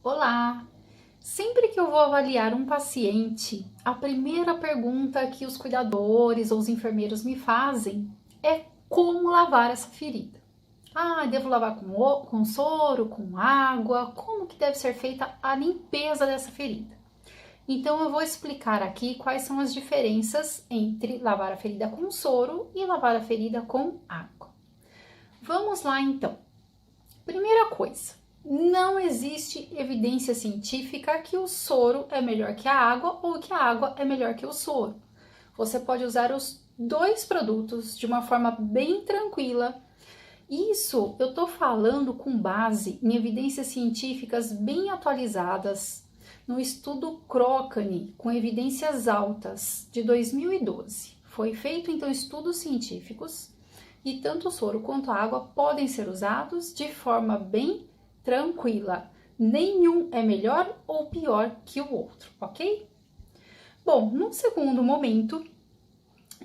Olá! Sempre que eu vou avaliar um paciente, a primeira pergunta que os cuidadores ou os enfermeiros me fazem é como lavar essa ferida. Devo lavar com soro, com água? Como que deve ser feita a limpeza dessa ferida? Então eu vou explicar aqui quais são as diferenças entre lavar a ferida com soro e lavar a ferida com água. Vamos lá então. Primeira coisa, não existe evidência científica que o soro é melhor que a água ou que a água é melhor que o soro. Você pode usar os dois produtos de uma forma bem tranquila. Isso eu tô falando com base em evidências científicas bem atualizadas no estudo Cochrane, com evidências altas, de 2012. Foi feito então estudos científicos e tanto o soro quanto a água podem ser usados de forma bem tranquila. Nenhum é melhor ou pior que o outro, ok? Bom, num segundo momento,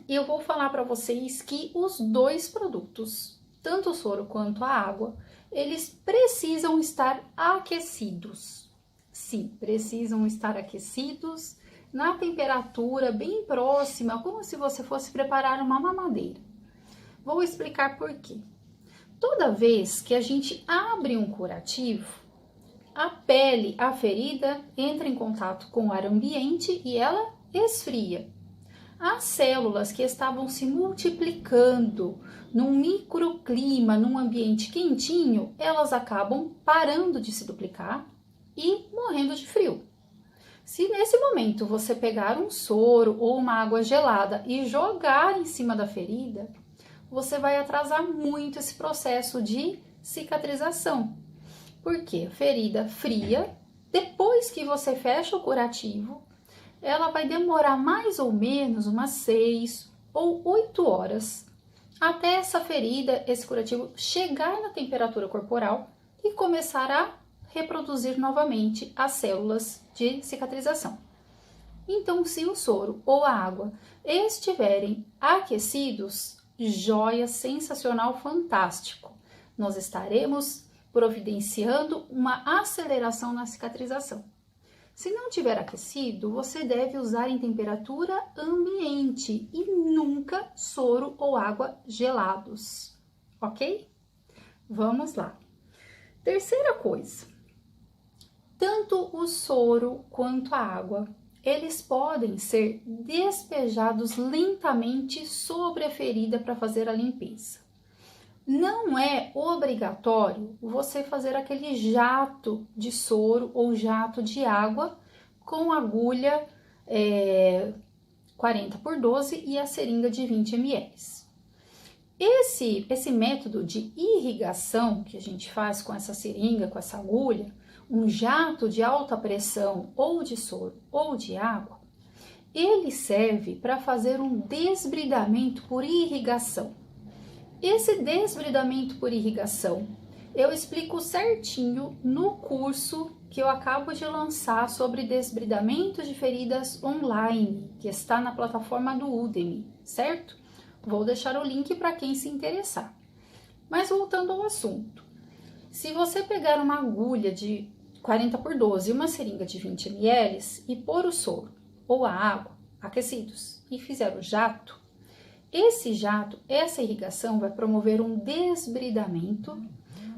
eu vou falar para vocês que os dois produtos, tanto o soro quanto a água, eles precisam estar aquecidos. Sim, precisam estar aquecidos na temperatura bem próxima, como se você fosse preparar uma mamadeira. Vou explicar por quê. Toda vez que a gente abre um curativo, a pele, a ferida, entra em contato com o ar ambiente e ela esfria. As células que estavam se multiplicando num microclima, num ambiente quentinho, elas acabam parando de se duplicar e morrendo de frio. Se nesse momento você pegar um soro ou uma água gelada e jogar em cima da ferida, você vai atrasar muito esse processo de cicatrização. Porque a ferida fria, depois que você fecha o curativo, ela vai demorar mais ou menos umas 6 ou 8 horas até essa ferida, esse curativo, chegar na temperatura corporal e começar a reproduzir novamente as células de cicatrização. Então, se o soro ou a água estiverem aquecidos, joia, sensacional, fantástico. Nós estaremos providenciando uma aceleração na cicatrização. Se não tiver aquecido, você deve usar em temperatura ambiente e nunca soro ou água gelados, ok? Vamos lá. Terceira coisa, tanto o soro quanto a água, eles podem ser despejados lentamente sobre a ferida para fazer a limpeza. Não é obrigatório você fazer aquele jato de soro ou jato de água com agulha 40x12 e a seringa de 20 ml. Esse método de irrigação que a gente faz com essa seringa, com essa agulha, um jato de alta pressão ou de soro ou de água, ele serve para fazer um desbridamento por irrigação. Esse desbridamento por irrigação eu explico certinho no curso que eu acabo de lançar sobre desbridamento de feridas online, que está na plataforma do Udemy, certo? Vou deixar o link para quem se interessar. Mas voltando ao assunto, se você pegar uma agulha de 40x12 e uma seringa de 20 ml e pôr o soro ou a água aquecidos e fizer o jato, esse jato, essa irrigação vai promover um desbridamento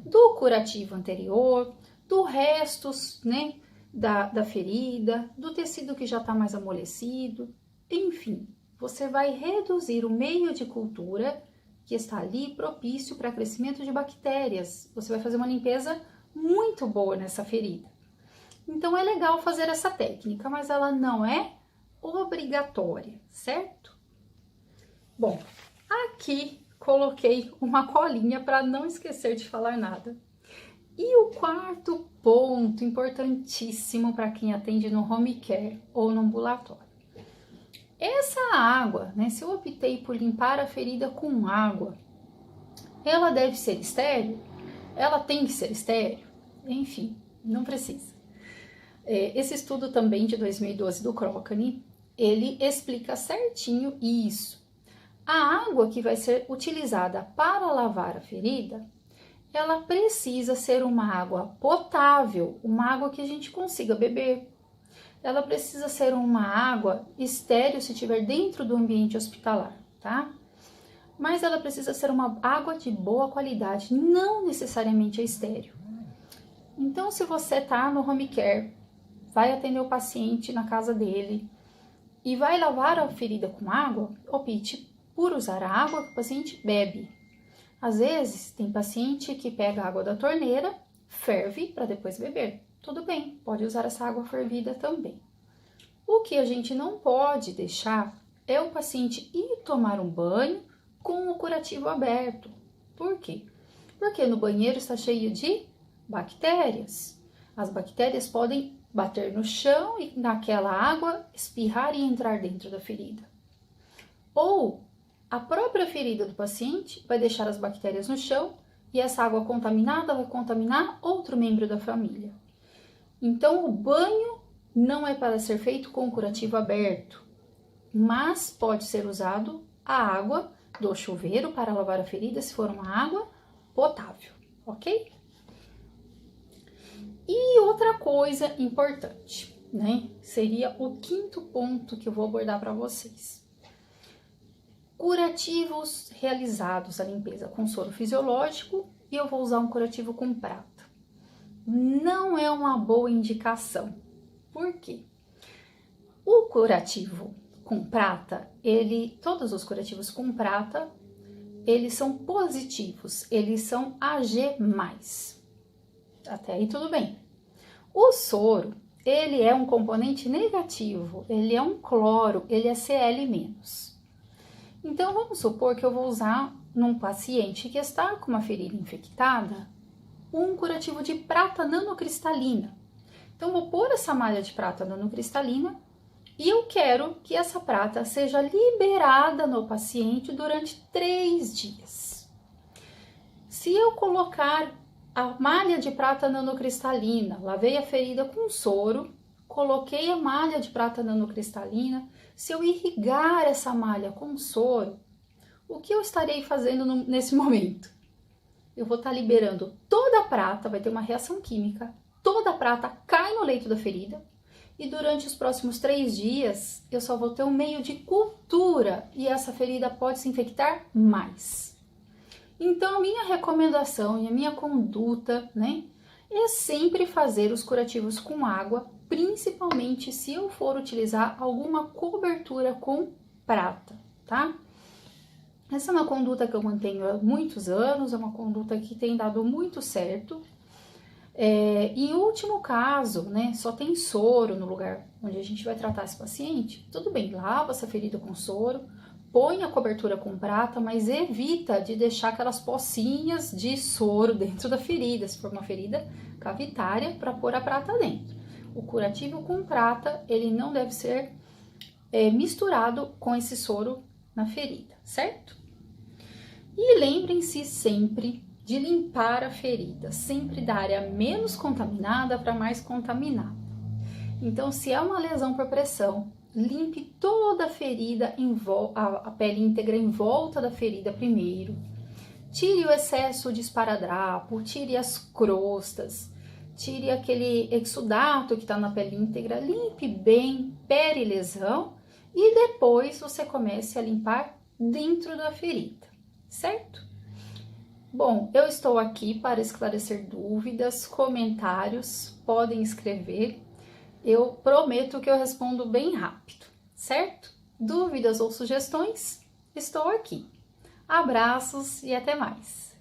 do curativo anterior, do restos, da ferida, do tecido que já está mais amolecido, enfim, você vai reduzir o meio de cultura que está ali propício para crescimento de bactérias. Você vai fazer uma limpeza muito boa nessa ferida. Então é legal fazer essa técnica, mas ela não é obrigatória, certo? Bom, aqui coloquei uma colinha para não esquecer de falar nada. E o quarto ponto importantíssimo para quem atende no home care ou no ambulatório. Essa água, se eu optei por limpar a ferida com água, ela deve ser estéril? Ela tem que ser estéril? Enfim, não precisa. Esse estudo também de 2012 do Cochrane, ele explica certinho isso. A água que vai ser utilizada para lavar a ferida, ela precisa ser uma água potável, uma água que a gente consiga beber. Ela precisa ser uma água estéril se estiver dentro do ambiente hospitalar, tá? Mas ela precisa ser uma água de boa qualidade, não necessariamente estéril. Então, se você tá no home care, vai atender o paciente na casa dele e vai lavar a ferida com água, opte por usar a água que o paciente bebe. Às vezes, tem paciente que pega a água da torneira, ferve para depois beber. Tudo bem, pode usar essa água fervida também. O que a gente não pode deixar é o paciente ir tomar um banho com o curativo aberto. Por quê? Porque no banheiro está cheio de bactérias. As bactérias podem bater no chão e naquela água espirrar e entrar dentro da ferida. Ou a própria ferida do paciente vai deixar as bactérias no chão e essa água contaminada vai contaminar outro membro da família. Então, o banho não é para ser feito com o curativo aberto, mas pode ser usado a água do chuveiro para lavar a ferida se for uma água potável, ok? E outra coisa importante, né? Seria o quinto ponto que eu vou abordar para vocês. Curativos realizados a limpeza com soro fisiológico e eu vou usar um curativo com prata. Não é uma boa indicação. Por quê? O curativo com prata, todos os curativos com prata, eles são positivos, eles são Ag+. Até aí tudo bem. O soro, ele é um componente negativo, ele é um cloro, ele é Cl-. Então, vamos supor que eu vou usar num paciente que está com uma ferida infectada, um curativo de prata nanocristalina. Então, vou pôr essa malha de prata nanocristalina e eu quero que essa prata seja liberada no paciente durante 3 dias. Se eu colocar a malha de prata nanocristalina, lavei a ferida com soro, coloquei a malha de prata nanocristalina, se eu irrigar essa malha com soro, o que eu estarei fazendo nesse momento? Eu vou estar liberando toda a prata, vai ter uma reação química, toda a prata cai no leito da ferida e durante os próximos 3 dias eu só vou ter um meio de cultura e essa ferida pode se infectar mais. Então, a minha recomendação e a minha conduta, né, é sempre fazer os curativos com água, principalmente se eu for utilizar alguma cobertura com prata, tá? Essa é uma conduta que eu mantenho há muitos anos, é uma conduta que tem dado muito certo. Em último caso, né, só tem soro no lugar onde a gente vai tratar esse paciente, tudo bem, lava essa ferida com soro, põe a cobertura com prata, mas evita de deixar aquelas pocinhas de soro dentro da ferida, se for uma ferida cavitária, para pôr a prata dentro. O curativo com prata, ele não deve ser misturado com esse soro na ferida, certo? E lembrem-se sempre de limpar a ferida, sempre da área menos contaminada para mais contaminada. Então, se é uma lesão por pressão, limpe toda a ferida, a pele íntegra em volta da ferida primeiro. Tire o excesso de esparadrapo, tire as crostas, tire aquele exudato que está na pele íntegra, limpe bem peri-lesão e depois você comece a limpar dentro da ferida, certo? Bom, eu estou aqui para esclarecer dúvidas, comentários, podem escrever. Eu prometo que eu respondo bem rápido, certo? Dúvidas ou sugestões? Estou aqui. Abraços e até mais!